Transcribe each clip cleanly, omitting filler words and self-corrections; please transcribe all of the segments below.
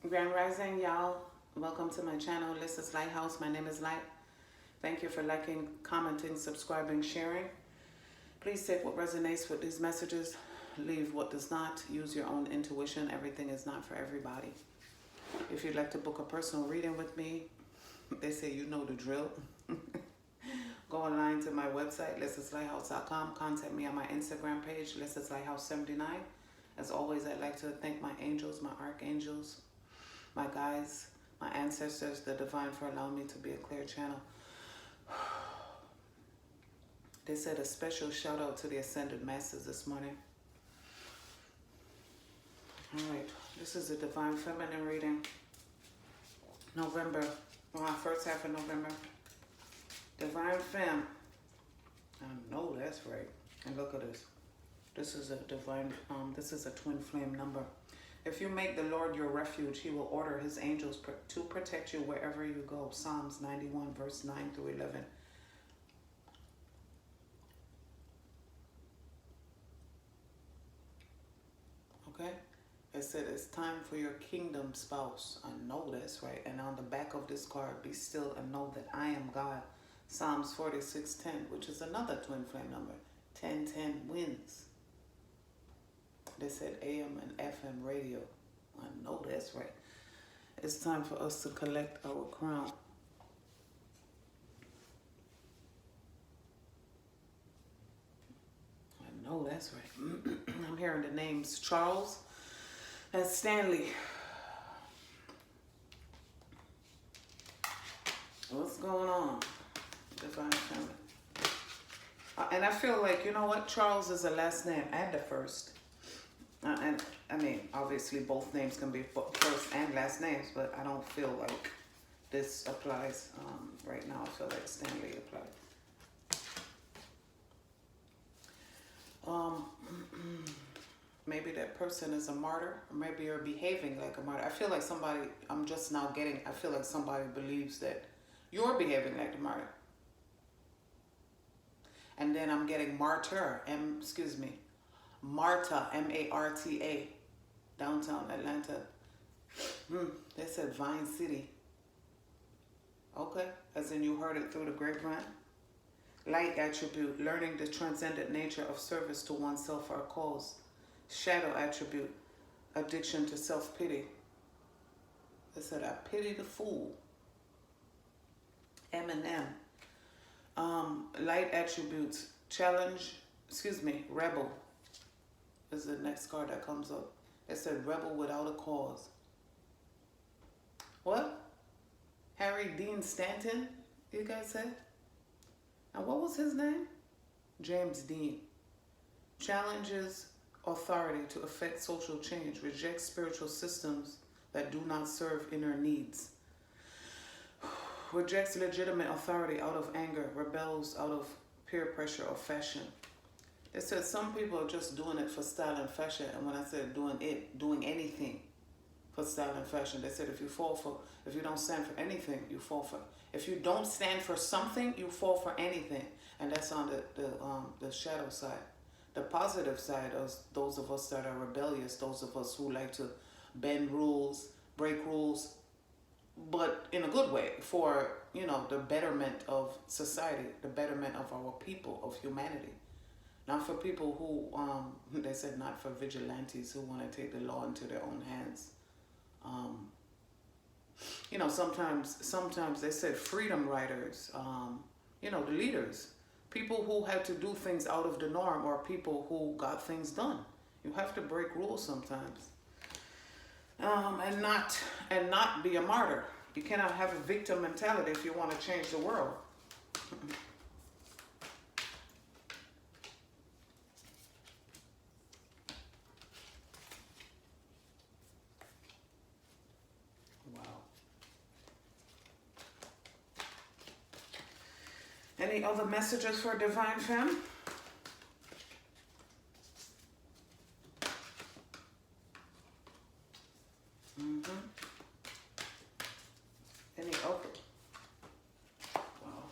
Grand Rising, y'all. Welcome to my channel, 𝓂LISSA'S Lighthouse. My name is Light. Thank you for liking, commenting, subscribing, sharing. Please take what resonates with these messages. Leave what does not. Use your own intuition. Everything is not for everybody. If you'd like to book a personal reading with me, they say you know the drill. Go online to my website, 𝓂LISSA'sLighthouse.com. Contact me on my Instagram page, 𝓂LISSA'sLighthouse79. As always, I'd like to thank my angels, my archangels, my guides, my ancestors, the divine, for allowing me to be a clear channel. They said a special shout out to the Ascended Masters this morning. All right, this is a Divine Feminine reading. November, first half of November. Divine Femme. I know that's right. And look at this. This is a divine, this is a twin flame number. If you make the Lord your refuge, he will order his angels to protect you wherever you go. Psalms 91, verse 9 through 11. Okay? It said it's time for your kingdom spouse. I know that's right. And on the back of this card, be still and know that I am God. Psalms 46:10, which is another twin flame number. 1010 wins. They said AM and FM radio. I know that's right. It's time for us to collect our crown. I know that's right. I'm hearing the names Charles and Stanley. What's going on? Divine Feminine. And I feel like, you know what? Charles is the last name and the first. And I mean, obviously both names can be first and last names, but I don't feel like this applies right now. I feel like Stanley applies. Maybe that person is a martyr, or maybe you're behaving like a martyr. I feel like somebody, I feel like somebody believes that you're behaving like a martyr. And then I'm getting martyr, Marta, M-A-R-T-A, downtown Atlanta. They said Vine City. Okay, as in you heard it through the grapevine. Light attribute, learning the transcendent nature of service to oneself or cause. Shadow attribute, addiction to self-pity. They said, I pity the fool. Eminem. Light attributes, rebel. This is the next card that comes up. It said rebel without a cause. What? Harry Dean Stanton, you guys said? And what was his name? James Dean. Challenges authority to effect social change. Rejects spiritual systems that do not serve inner needs. Rejects legitimate authority out of anger. Rebels out of peer pressure or fashion. They said some people are just doing it for style and fashion. And when I said doing anything for style and fashion, they said if you don't stand for anything, you fall for. If you don't stand for something, you fall for anything. And that's on the shadow side. The positive side is those of us that are rebellious, those of us who like to bend rules, break rules, but in a good way for, the betterment of society, the betterment of our people, of humanity. Not for people who, they said not for vigilantes who want to take the law into their own hands. Sometimes they said freedom riders, the leaders, people who had to do things out of the norm or people who got things done. You have to break rules sometimes. And not be a martyr. You cannot have a victim mentality if you want to change the world. Any other messages for Divine Femme? Any other? Wow.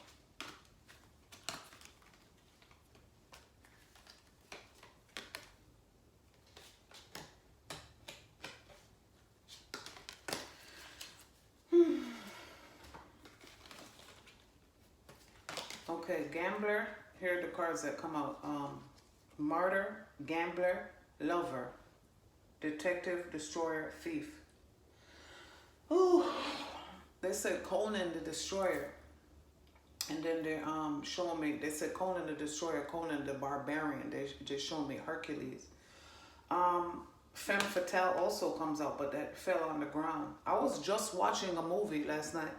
Okay, gambler. Here are the cards that come out. Martyr, gambler, lover, detective, destroyer, thief. Ooh, they said Conan the Destroyer. And then they're showing me, they said Conan the Destroyer, Conan the Barbarian. They just showing me Hercules. Femme Fatale also comes out, but that fell on the ground. I was just watching a movie last night.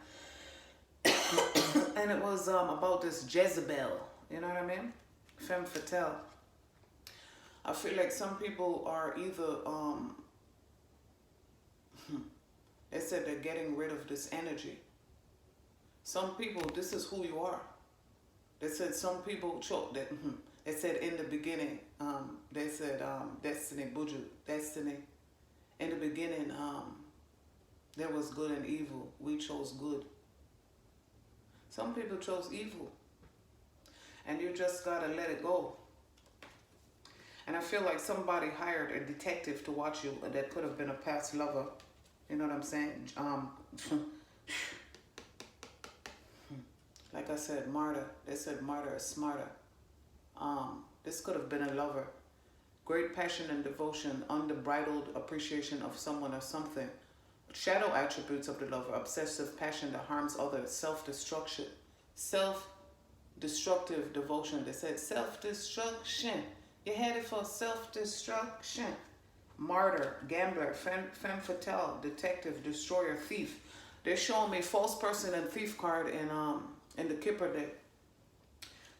And it was about this Jezebel. You know what I mean? Femme Fatale. I feel like some people are either, they said they're getting rid of this energy. Some people, this is who you are. They said some people choke that. They said in the beginning, they said destiny, buju, destiny. In the beginning, there was good and evil. We chose good. Some people chose evil. And you just gotta let it go. And I feel like somebody hired a detective to watch you that could have been a past lover. You know what I'm saying? Like I said, martyr. They said martyr is smarter. This could have been a lover. Great passion and devotion, unbridled appreciation of someone or something. Shadow attributes of the lover, obsessive passion that harms others, self-destruction, self-destructive devotion. They said self-destruction. You're headed for self-destruction. Martyr, gambler, femme fatale, detective, destroyer, thief. They're showing me false person and thief card in the Kipper deck.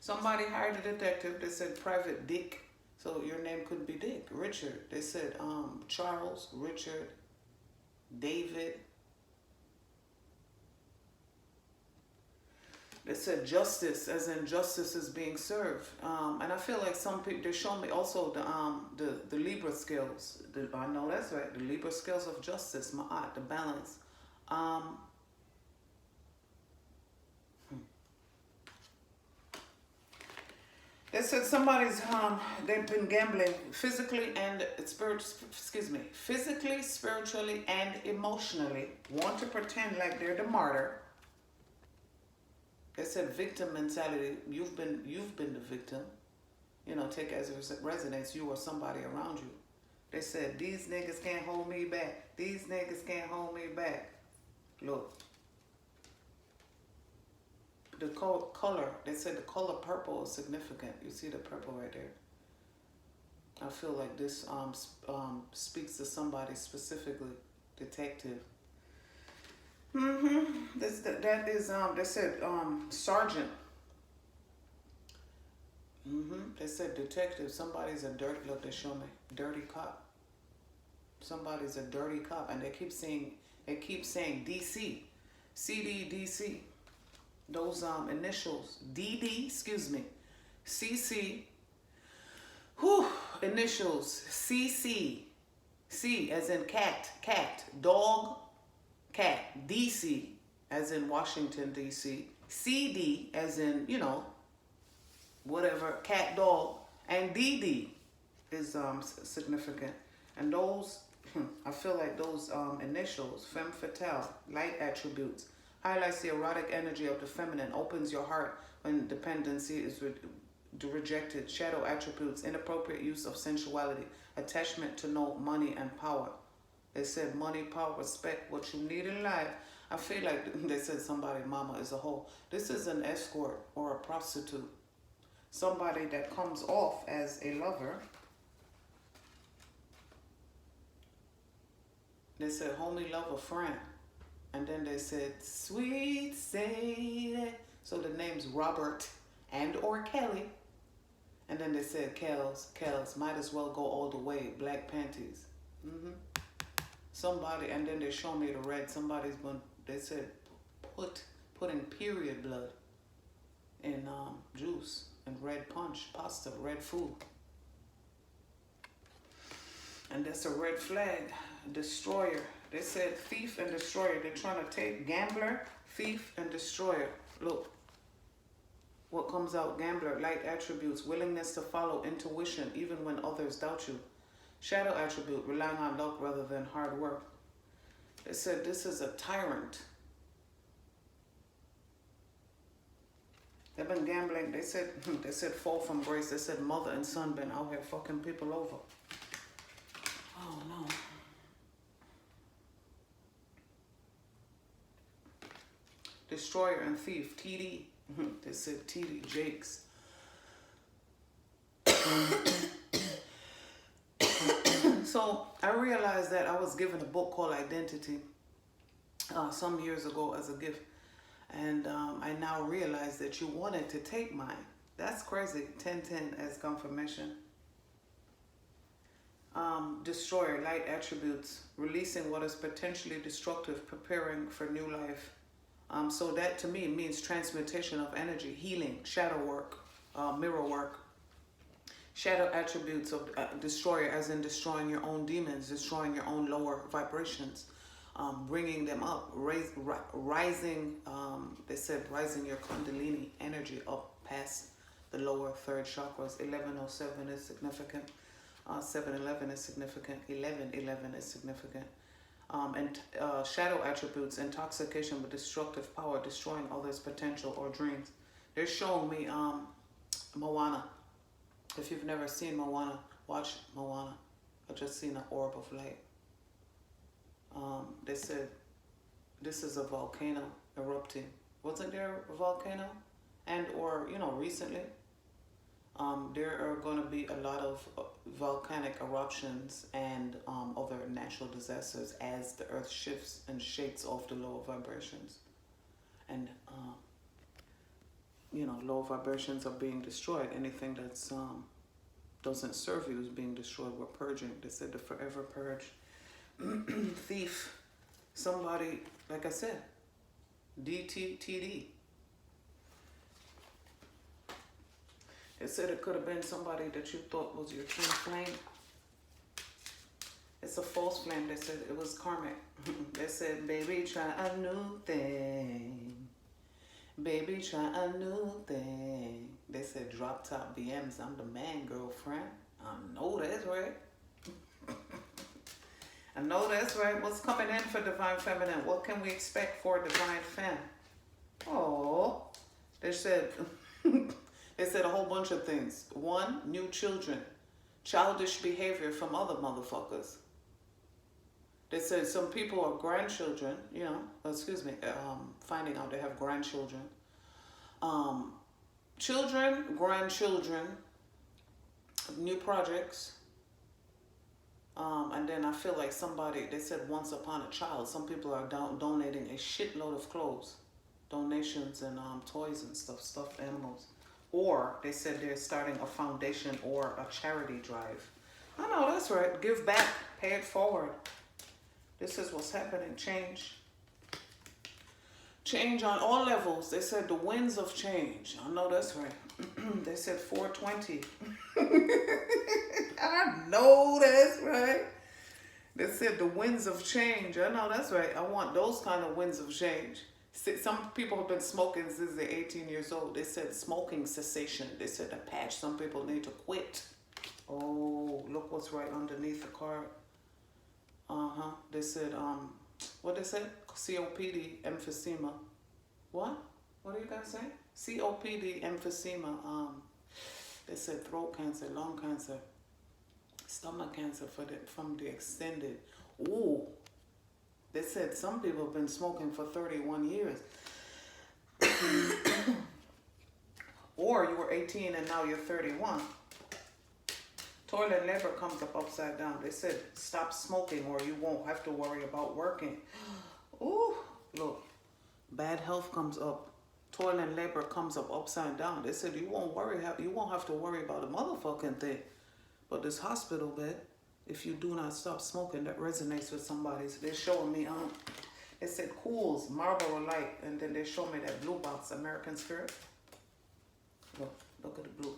Somebody hired a detective. They said private Dick. So your name could be Dick. Richard. They said Charles, Richard, David. They said justice, as in justice is being served. And I feel like some people, they're showing me also the Libra scales. I know that's right. The Libra scales of justice, Ma'at, the balance. They said somebody's, they've been gambling physically and physically, spiritually, and emotionally. Want to pretend like they're the martyr. They said victim mentality. You've been the victim. You know, take as a residence you or somebody around you. They said these niggas can't hold me back. These niggas can't hold me back. Look. The color, they said the color purple is significant. You see the purple right there. I feel like this speaks to somebody specifically. Detective. That is, they said sergeant. They said detective. Somebody's a dirty, look, they show me. Dirty cop. Somebody's a dirty cop. And they keep saying DC. CDDC. Those initials, DD, CC, initials, CC, C as in cat, dog, cat, DC as in Washington, DC, CD as in, you know, whatever, cat, dog, and DD is significant. And those, I feel like those initials, femme fatale, light attributes, highlights the erotic energy of the feminine, opens your heart when dependency is rejected. Shadow attributes, inappropriate use of sensuality, attachment to no money and power. They said money, power, respect, what you need in life. I feel like they said somebody, mama is a hoe. This is an escort or a prostitute. Somebody that comes off as a lover. They said homie, lover, friend. And then they said, sweet Sadie. So the name's Robert and or Kelly. And then they said, Kels, might as well go all the way. Black panties. Somebody, and then they show me the red. Somebody's going, they said, putting period blood in juice and red punch, pasta, red food. And that's a red flag. Destroyer. They said thief and destroyer. They're trying to take gambler, thief, and destroyer. Look. What comes out? Gambler, light attributes, willingness to follow intuition even when others doubt you. Shadow attribute, relying on luck rather than hard work. They said this is a tyrant. They've been gambling. They said they said fall from grace. They said mother and son been out here fucking people over. Oh no. Destroyer and thief, TD. They said TD Jakes. So I realized that I was given a book called Identity some years ago as a gift. And I now realize that you wanted to take mine. That's crazy. 1010 as confirmation. Destroyer, light attributes, releasing what is potentially destructive, preparing for new life. So that to me means transmutation of energy, healing, shadow work, mirror work. Shadow attributes of destroyer, as in destroying your own demons, destroying your own lower vibrations, bringing them up, rising, they said rising your kundalini energy up past the lower third chakras. 1107 is significant. 711 is significant. 1111 is significant. And shadow attributes, intoxication with destructive power, destroying others' potential or dreams. They're showing me Moana. If you've never seen Moana, watch Moana. I just seen an orb of light. They said this is a volcano erupting. Wasn't there a volcano? And or, you know, recently, there are going to be a lot of volcanic eruptions and other natural disasters as the earth shifts and shakes off the lower vibrations. And, you know, lower vibrations are being destroyed. Anything that's doesn't serve you is being destroyed. We're purging. They said the forever purge. Thief. Somebody, like I said, DTTD. It said it could have been somebody that you thought was your twin flame. It's a false flame. They said it was karmic. They said, baby, try a new thing. Baby, try a new thing. They said, drop top BMs. I'm the man, girlfriend. I know that's right. I know that's right. What's coming in for Divine Feminine? What can we expect for Divine Femme? Oh, they said... They said a whole bunch of things. One, new children. Childish behavior from other motherfuckers. They said some people are grandchildren, you know, finding out they have grandchildren. Children, grandchildren, new projects. And then I feel like somebody, they said once upon a child, some people are donating a shitload of clothes. Donations and toys and stuff, stuffed animals. Or they said they're starting a foundation or a charity drive. I know, that's right. Give back. Pay it forward. This is what's happening. Change. Change on all levels. They said the winds of change. I know that's right. They said 420. I know that's right. They said the winds of change. I know that's right. I want those kind of winds of change. Some people have been smoking since they're 18 years old. They said smoking cessation. They said a patch. Some people need to quit. Oh, look what's right underneath the card. They said, what they said? COPD, emphysema. What? What do you guys say? COPD, emphysema. They said throat cancer, lung cancer, stomach cancer from the extended. Ooh. They said some people have been smoking for 31 years. Or you were 18 and now you're 31. Toilet never comes up upside down. They said stop smoking or you won't have to worry about working. Ooh, look. Bad health comes up. Toil and labor comes up upside down. They said you won't have to worry about a motherfucking thing. But this hospital bed, if you do not stop smoking, that resonates with somebody. So they're showing me, it said Cools, Marlboro Light, and then they show me that blue box, American Spirit. Look at the blue.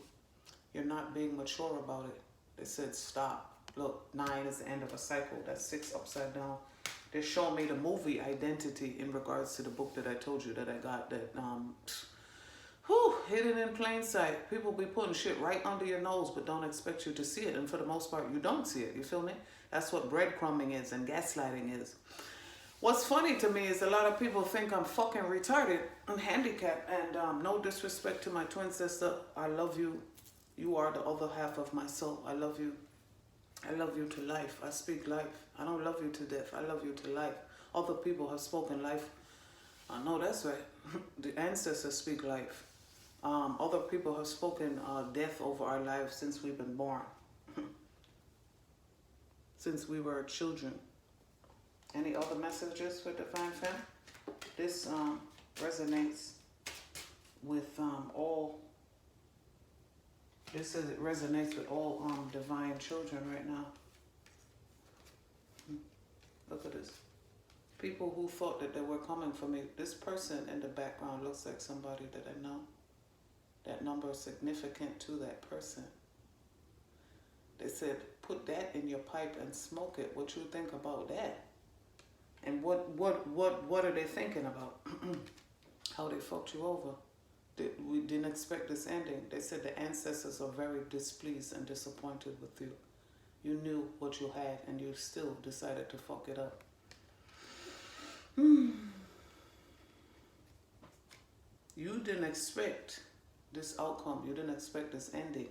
You're not being mature about it. They said stop. Look, 9 is the end of a cycle. That's 6 upside down. They show me the movie Identity in regards to the book that I told you that I got that, hidden in plain sight. People be putting shit right under your nose but don't expect you to see it. And for the most part, you don't see it. You feel me? That's what breadcrumbing is and gaslighting is. What's funny to me is a lot of people think I'm fucking retarded and handicapped. And no disrespect to my twin sister. I love you. You are the other half of my soul. I love you. I love you to life. I speak life. I don't love you to death. I love you to life. Other people have spoken life. I know that's right. The ancestors speak life. Other people have spoken death over our lives since we've been born. Since we were children. Any other messages for Divine Femme? This resonates with all. This says it resonates with all divine children right now. Look at this. People who thought that they were coming for me. This person in the background looks like somebody that I know. That number is significant to that person. They said, put that in your pipe and smoke it. What you think about that? And what are they thinking about? How they fucked you over. We didn't expect this ending. They said the ancestors are very displeased and disappointed with you. You knew what you had and you still decided to fuck it up. You didn't expect this outcome. You didn't expect this ending.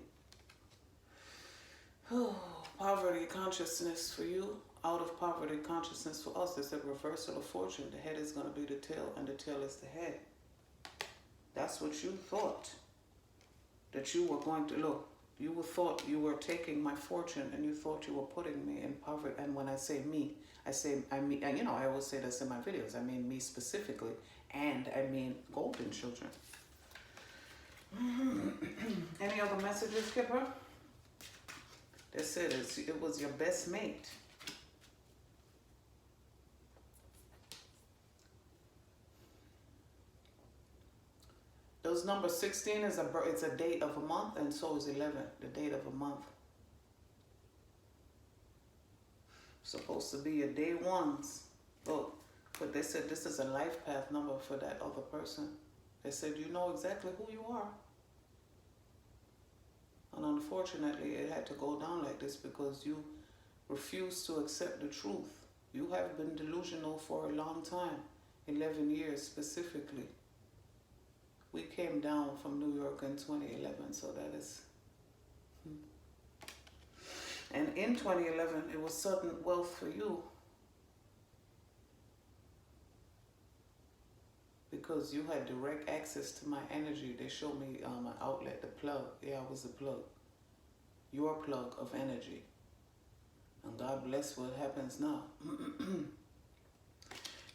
Poverty consciousness for you. Out of poverty consciousness for us. They said reversal of fortune. The head is going to be the tail and the tail is the head. That's what you thought. That you were going to look. You thought you were taking my fortune and you thought you were putting me in poverty. And when I say me, I mean, and you know, I always say this in my videos. I mean me specifically. And I mean golden children. Any other messages, Kipper? They said it was your best mate. Those number 16 is it's a date of a month, and so is 11, the date of a month. Supposed to be your day ones. Look, but they said this is a life path number for that other person. They said you know exactly who you are. And unfortunately, it had to go down like this because you refused to accept the truth. You have been delusional for a long time, 11 years specifically. We came down from New York in 2011, so that is... And in 2011, it was sudden wealth for you. Because you had direct access to my energy. They showed me an outlet, the plug. Yeah, I was the plug. Your plug of energy. And God bless what happens now.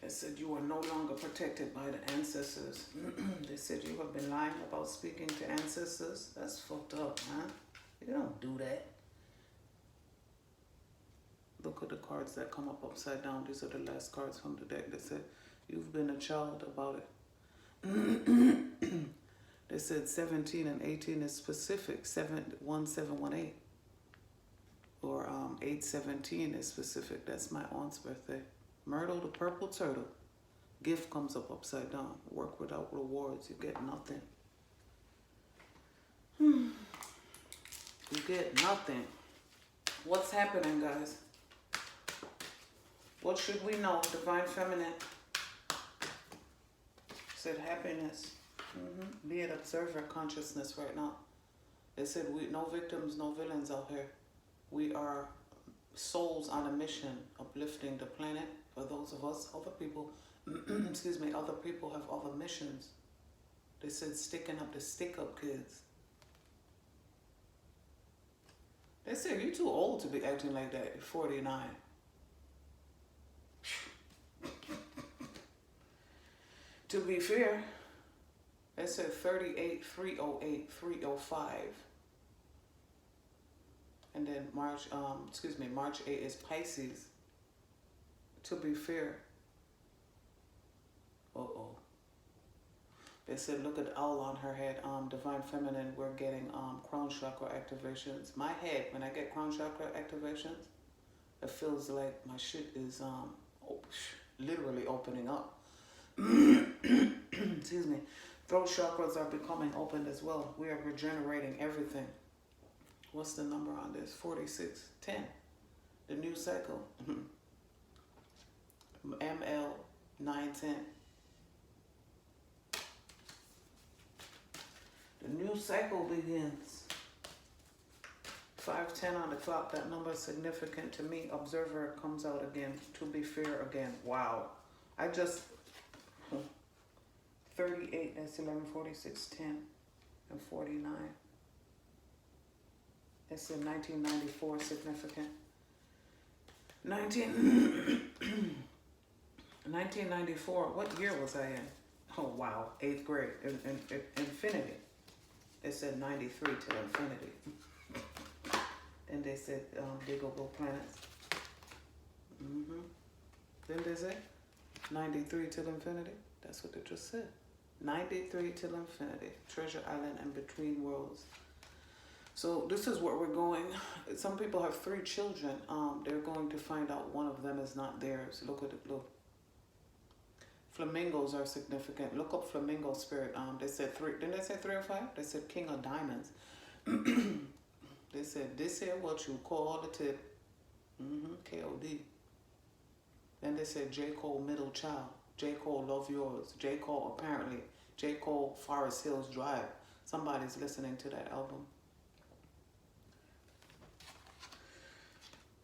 They said you are no longer protected by the ancestors. They said you have been lying about speaking to ancestors. That's fucked up, huh? You don't do that. Look at the cards that come up upside down. These are the last cards from the deck. They said you've been a child about it. They said 17 and 18 is specific. 1718. Or 817 is specific. That's my aunt's birthday. Myrtle, the purple turtle. Gift comes up upside down. Work without rewards. You get nothing. You get nothing. What's happening, guys? What should we know? Divine Feminine said happiness. Be an observer consciousness right now. They said we no victims, no villains out here. We are souls on a mission, uplifting the planet. For those of us, other people, excuse me, other people have other missions. They said sticking up the stick-up kids. They said you're too old to be acting like that. You're 49. To be fair, they said 38, 308, 305. And then March 8 is Pisces. To be fair. They said, look at the owl on her head. Divine Feminine, we're getting crown chakra activations. My head, when I get crown chakra activations, it feels like my shit is literally opening up. Excuse me. Throat chakras are becoming opened as well. We are regenerating everything. What's the number on this? 4610. The new cycle. ML 9:10. The new cycle begins. 5:10 on the clock. That number is significant to me. Observer comes out again. To be fair again. Wow. I just 38. That's 11, 46, 10, and 49. That's in 1994. Significant. 1994. What year was I in? Oh wow, 8th grade. Infinity. They said 93 till infinity. And they said digable planets. Then they say 93 till infinity. That's what they just said. 93 till infinity. Treasure Island and Between Worlds. So this is where we're going. Some people have 3 children. They're going to find out one of them is not theirs. Look at it. Look. Flamingos are significant. Look up flamingo spirit. They said 3. Didn't they say 3 or 5? They said King of Diamonds. They said this here what you call the tip. K-O-D. Then they said J. Cole middle child. J. Cole love yours. J. Cole apparently. J. Cole Forest Hills Drive. Somebody's listening to that album.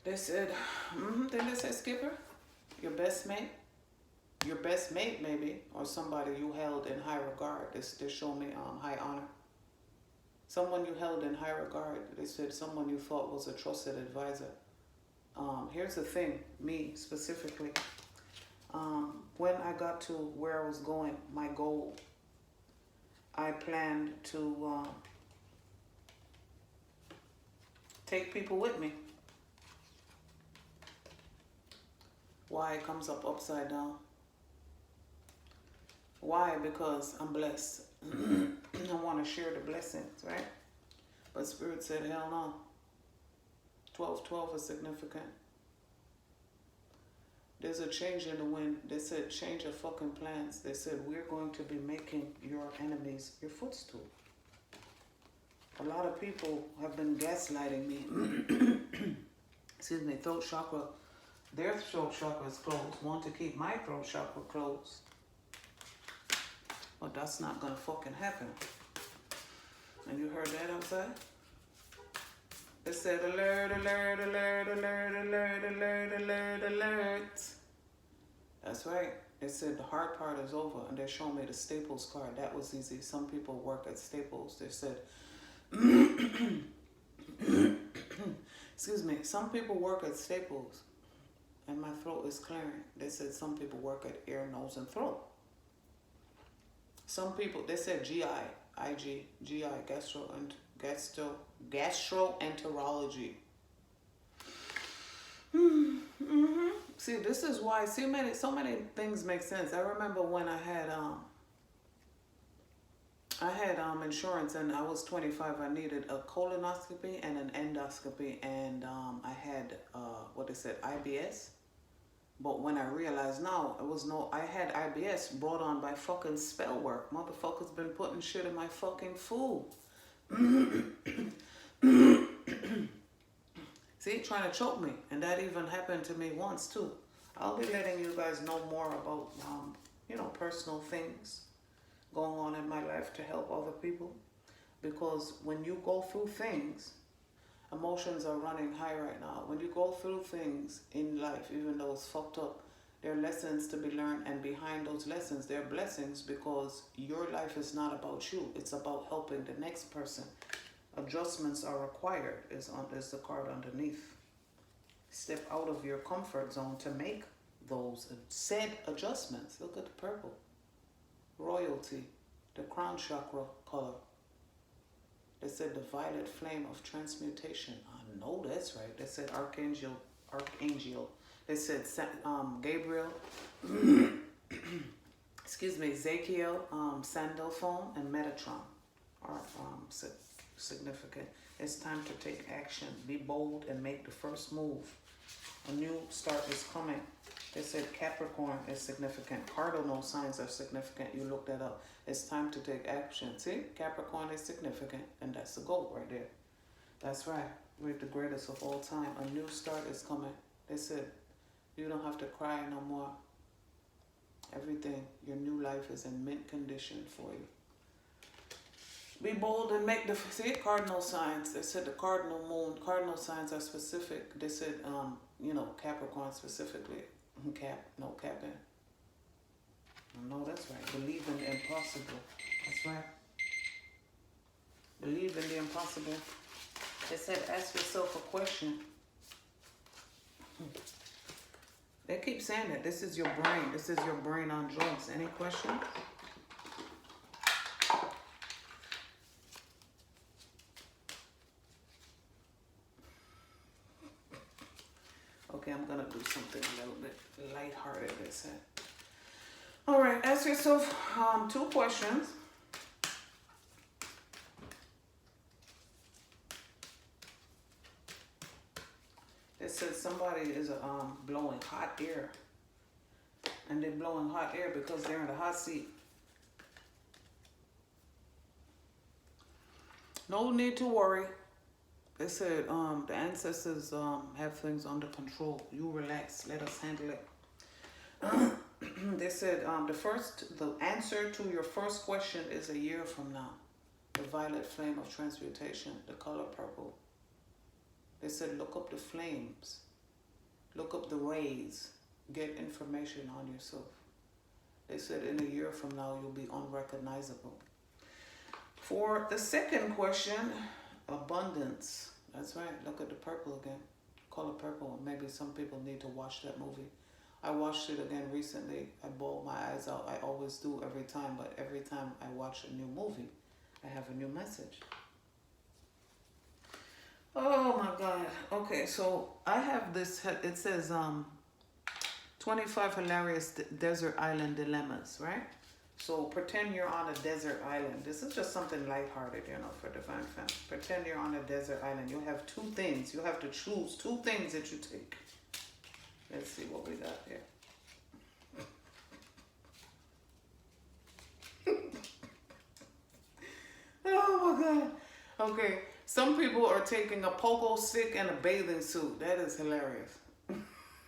They said, then they said Skipper, your best mate. Your best mate, maybe, or somebody you held in high regard. They show me high honor. Someone you held in high regard. They said someone you thought was a trusted advisor. Here's the thing, me specifically. When I got to where I was going, my goal, I planned to take people with me. Why it comes up upside down? Why? Because I'm blessed. I want to share the blessings, right? But Spirit said, hell no. 12:12 is significant. There's a change in the wind. They said, change your fucking plans. They said, we're going to be making your enemies your footstool. A lot of people have been gaslighting me. Excuse me, throat chakra. Their throat chakra is closed. Want to keep my throat chakra closed. But that's not gonna fucking happen. And you heard that outside? They said alert, alert, alert, alert, alert, alert, alert, alert. That's right. They said the hard part is over, and they showed me the Staples card. That was easy. Some people work at Staples. They said, excuse me, some people work at Staples, and my throat is clearing. They said some people work at ear, nose, and throat. Some people, they said GI, gastroenterology. See, this is why, so many things make sense. I remember when I had insurance and I was 25. I needed a colonoscopy and an endoscopy, and I had IBS. But when I realized now, I had IBS brought on by fucking spell work. Motherfuckers been putting shit in my fucking food. See, trying to choke me. And that even happened to me once too. I'll be letting you guys know more about, personal things going on in my life to help other people. Because when you go through things, emotions are running high right now. When you go through things in life, even though it's fucked up, there are lessons to be learned, and behind those lessons, there are blessings, because your life is not about you. It's about helping the next person. Adjustments are required, is the card underneath. Step out of your comfort zone to make those said adjustments. Look at the purple. Royalty, the crown chakra color. They said the violet flame of transmutation. I know that's right. They said archangel. They said Gabriel. Excuse me, Ezekiel, Sandalphone, and Metatron are significant. It's time to take action. Be bold and make the first move. A new start is coming. They said Capricorn is significant. Cardinal signs are significant. You look that up. It's time to take action. See, Capricorn is significant, and that's the goal right there. That's right. We're the greatest of all time. A new start is coming. They said you don't have to cry no more. Everything, your new life is in mint condition for you. Be bold and make the, see, cardinal signs. They said the cardinal moon, cardinal signs are specific. They said, you know, Capricorn specifically. No capping. No, that's right. Believe in the impossible. That's right. Believe in the impossible. They said, ask yourself a question. They keep saying that. This is your brain. This is your brain on drugs. Any questions? Okay, I'm going to do something a little bit lighthearted, they said. All right, ask yourself 2 questions. It says somebody is blowing hot air. And they're blowing hot air because they're in the hot seat. No need to worry. They said the ancestors have things under control. You relax. Let us handle it. They said the answer to your first question is a year from now. The violet flame of transmutation, the color purple. They said look up the flames. Look up the rays. Get information on yourself. They said in a year from now you'll be unrecognizable. For the second question, abundance. That's right. Look at the purple again. Color purple. Maybe some people need to watch that movie. I watched it again recently. I bawled my eyes out. I always do every time, but every time I watch a new movie, I have a new message. Oh my God. Okay, so I have this. It says 25 hilarious desert island dilemmas, right? So pretend you're on a desert island. This is just something lighthearted, you know, for Divine Femme. Pretend you're on a desert island. You have 2 things. You have to choose 2 things that you take. Let's see what we got here. Oh my God. Okay. Some people are taking a pogo stick and a bathing suit. That is hilarious.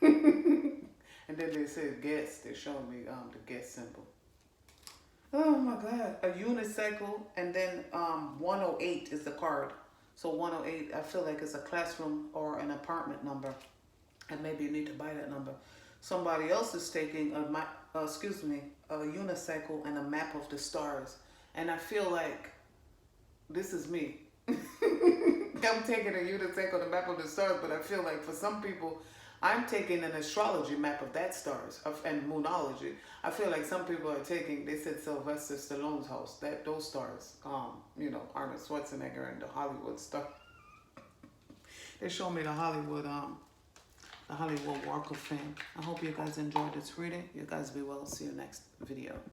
And then they said guess. They're showing me the guess symbol. Oh my God. A unicycle, and then 108 is the card. So 108, I feel like it's a classroom or an apartment number. And maybe you need to buy that number. Somebody else is taking a unicycle and a map of the stars. And I feel like this is me. I'm taking a unicycle and a map of the stars, but I feel like for some people, I'm taking an astrology map of that stars and moonology. I feel like some people are taking, they said Sylvester Stallone's house, those stars, you know, Arnold Schwarzenegger and the Hollywood star. They show me the Hollywood Walk of Fame. I hope you guys enjoyed this reading. You guys be well. See you next video.